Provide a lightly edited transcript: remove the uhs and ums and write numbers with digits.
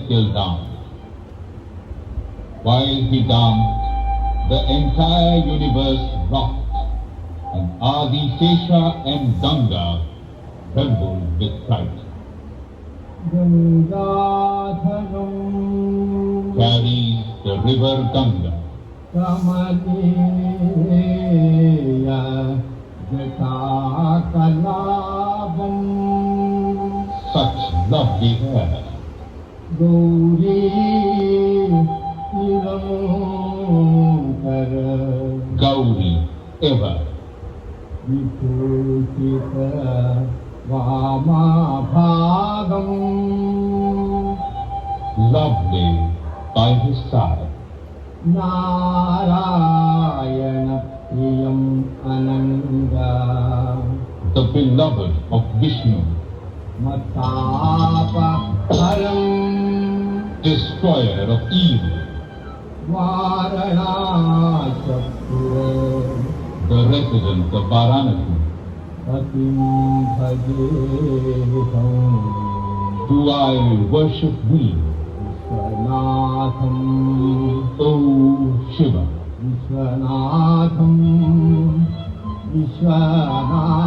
celestial dance. While he danced, the entire universe rocked, and Adi Shesha and Ganga trembled with fright. Gangadharam Carries the river Ganga, Kamaleya Jatakalabam such lovely hair, Gauri Niramkara Gauri ever, Vibhushita Vamabhagam lovely by his side. Narayana Priyam Ananda The beloved of Vishnu, Matapa Haram destroyer of evil, Varanasapura the resident of Varanasi, Patim Bhajeham do I worship thee, Vishwanatham O Shiva. Vishwanatham Vishwanatham